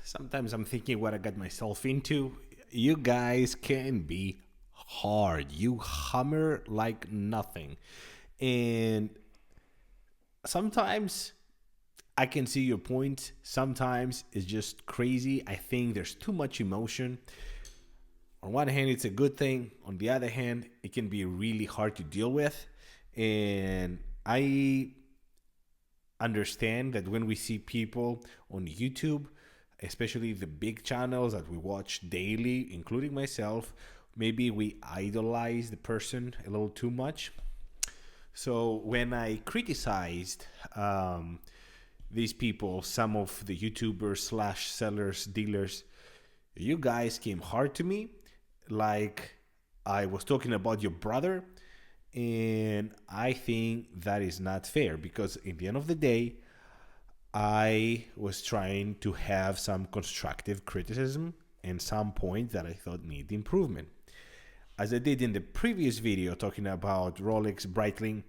Sometimes I'm thinking what I got myself into. You guys can be hard. You hammer like nothing. And sometimes I can see your point. Sometimes it's just crazy. I think there's too much emotion. On one hand, it's a good thing. On the other hand, it can be really hard to deal with. And I understand that when we see people on YouTube, especially the big channels that we watch daily, including myself, maybe we idolize the person a little too much. So when I criticized these people, some of the YouTubers slash sellers, dealers, you guys came hard to me, like I was talking about your brother, and I think that is not fair because in the end of the day, I was trying to have some constructive criticism and some points that I thought need improvement. As I did in the previous video talking about Rolex, Breitling,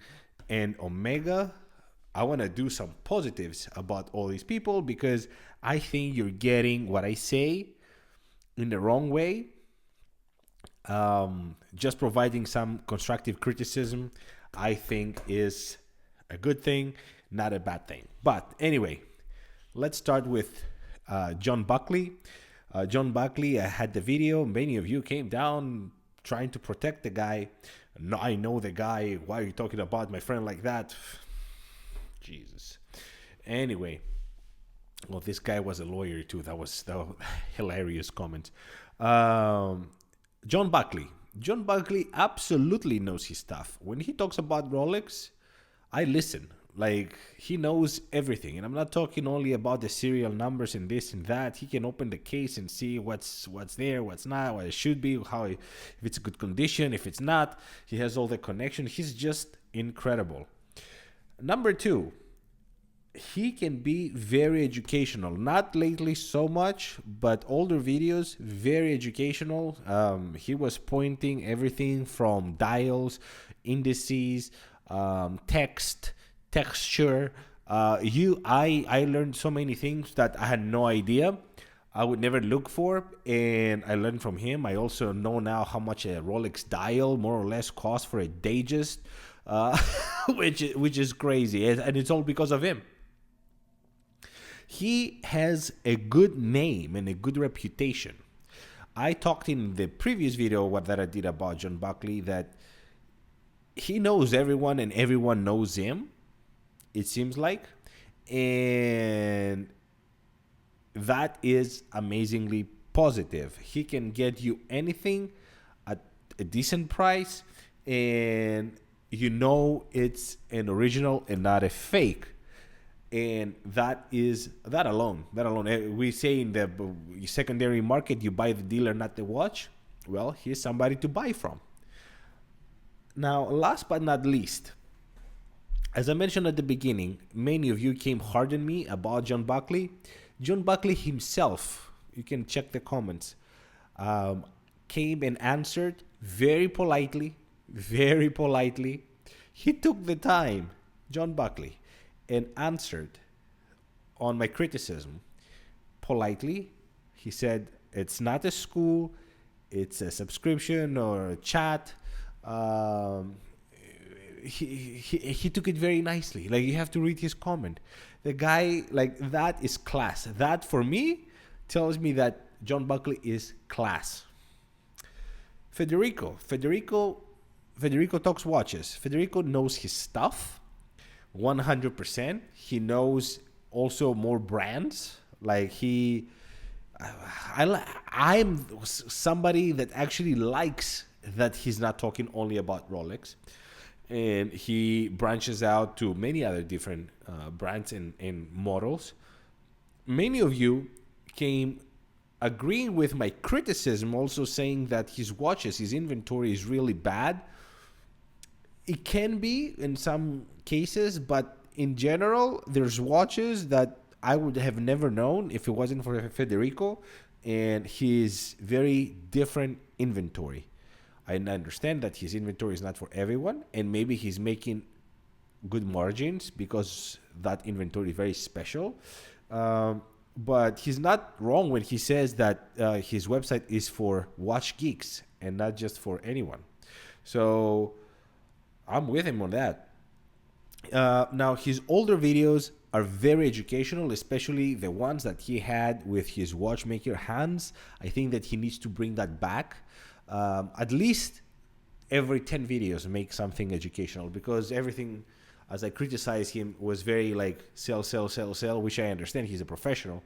and Omega, I want to do some positives about all these people because I think you're getting what I say in the wrong way. Just providing some constructive criticism, I think, is a good thing, not a bad thing. But anyway, let's start with John Buckley. John Buckley, I had the video. Many of you came down trying to protect the guy. No, I know the guy. Why are you talking about my friend like that? Jesus. Anyway, well, this guy was a lawyer too. That was hilarious comment. John Buckley. John Buckley absolutely knows his stuff. When he talks about Rolex, I listen. Like, he knows everything. And I'm not talking only about the serial numbers and this and that. He can open the case and see what's there, what's not, what it should be, if it's a good condition, if it's not. He has all the connections. He's just incredible. Number two, he can be very educational. Not lately so much, but older videos, very educational. He was pointing everything from dials, indices, texture. I learned so many things that I had no idea. I would never look for, and I learned from him. I also know now how much a Rolex dial more or less costs for a Datejust, which is crazy, and it's all because of him. He has a good name and a good reputation. I talked in the previous video that I did about John Buckley that he knows everyone and everyone knows him, it seems like. And that is amazingly positive. He can get you anything at a decent price, and you know it's an original and not a fake. And that alone, we say in the secondary market, you buy the dealer, not the watch. Well, here's somebody to buy from. Now, last but not least, as I mentioned at the beginning, many of you came hard on me about John Buckley. John Buckley himself, you can check the comments, came and answered very politely. He took the time, John Buckley, and answered on my criticism politely. He said, it's not a school, it's a subscription or a chat. He took it very nicely. Like, you have to read his comment. The guy, like, that is class. That, for me, tells me that John Buckley is class. Federico talks watches. Federico knows his stuff 100%. He knows also more brands. Like, I'm somebody that actually likes that he's not talking only about Rolex, and he branches out to many other different brands and models. Many of you came agreeing with my criticism, also saying that his inventory is really bad. It can be in some cases, but in general, there's watches that I would have never known if it wasn't for Federico and his very different inventory. I understand that his inventory is not for everyone, and maybe he's making good margins because that inventory is very special. But he's not wrong when he says that his website is for watch geeks and not just for anyone. So I'm with him on that. Now, his older videos are very educational, especially the ones that he had with his watchmaker Hans. I think that he needs to bring that back. At least every 10 videos make something educational, because everything, as I criticize him, was very like sell, sell, sell, sell, which I understand. He's a professional.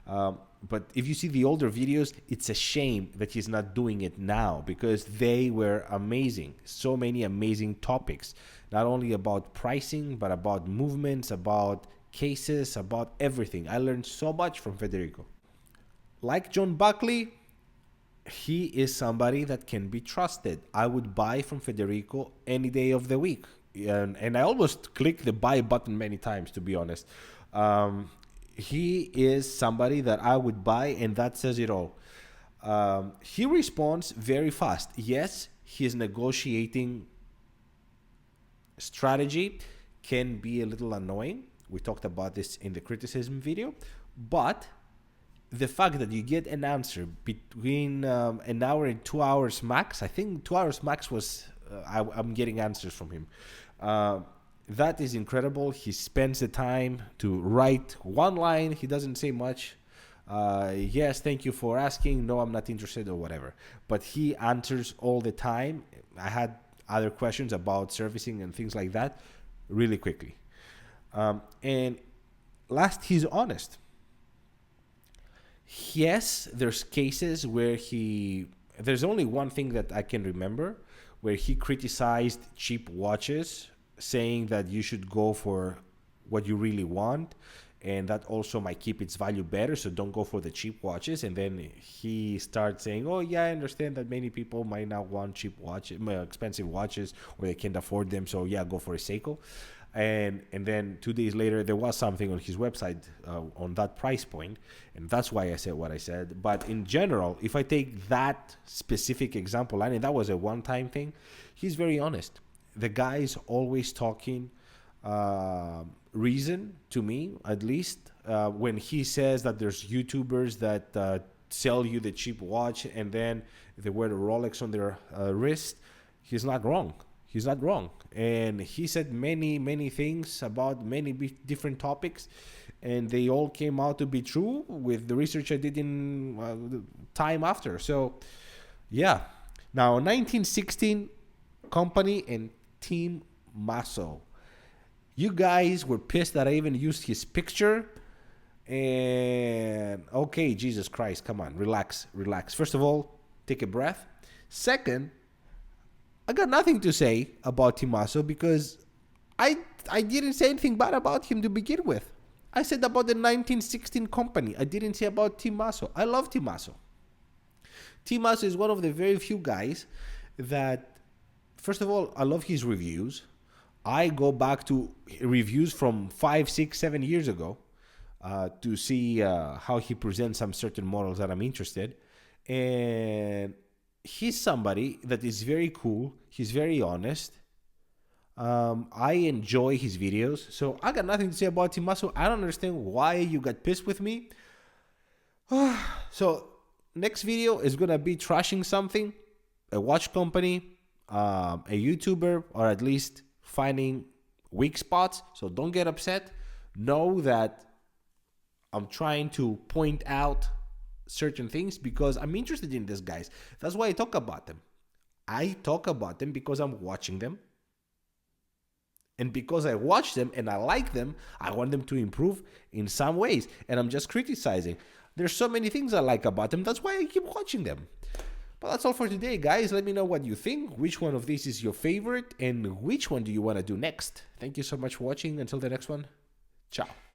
But if you see the older videos, it's a shame that he's not doing it now, because they were amazing. So many amazing topics, not only about pricing, but about movements, about cases, about everything. I learned so much from Federico. Like John Buckley, he is somebody that can be trusted. I would buy from Federico any day of the week. And I almost clicked the buy button many times, to be honest. He is somebody that I would buy, and that says it all. He responds very fast. Yes, his negotiating strategy can be a little annoying. We talked about this in the criticism video, but the fact that you get an answer between an hour and 2 hours max, I think 2 hours max was, I'm getting answers from him. That is incredible. He spends the time to write one line. He doesn't say much. Yes, thank you for asking. No, I'm not interested, or whatever. But he answers all the time. I had other questions about servicing and things like that really quickly. And last, he's honest. Yes, there's cases where there's only one thing that I can remember where he criticized cheap watches, saying that you should go for what you really want, and that also might keep its value better, so don't go for the cheap watches. And then he starts saying, oh yeah, I understand that many people might not want cheap watches, expensive watches, or they can't afford them, so yeah, go for a Seiko. And then 2 days later, there was something on his website on that price point, and that's why I said what I said. But in general, if I take that specific example, and that was a one-time thing, he's very honest. The guy's always talking reason, to me at least. When he says that there's YouTubers that sell you the cheap watch and then they wear the Rolex on their wrist, he's not wrong. He's not wrong. And he said many, many things about many different topics, and they all came out to be true with the research I did in time after. So, yeah. Now, 1916 company and Team Mosso. You guys were pissed that I even used his picture. And, okay, Jesus Christ, come on, relax. First of all, take a breath. Second, I got nothing to say about Team Mosso, because I didn't say anything bad about him to begin with. I said about the 1916 company. I didn't say about Team Mosso. I love Team Mosso. Team Mosso is one of the very few guys that, first of all, I love his reviews. I go back to reviews from 5, 6, 7 years ago to see how he presents some certain models that I'm interested. And he's somebody that is very cool. He's very honest. I enjoy his videos. So I got nothing to say about Team Mosso. I don't understand why you got pissed with me. So next video is going to be trashing something, a watch company, a YouTuber, or at least finding weak spots. So don't get upset. Know that I'm trying to point out certain things because I'm interested in these guys. That's why I talk about them. I talk about them because I'm watching them. And because I watch them and I like them, I want them to improve in some ways. And I'm just criticizing. There's so many things I like about them. That's why I keep watching them. But that's all for today, guys. Let me know what you think. Which one of these is your favorite? And which one do you want to do next? Thank you so much for watching. Until the next one. Ciao.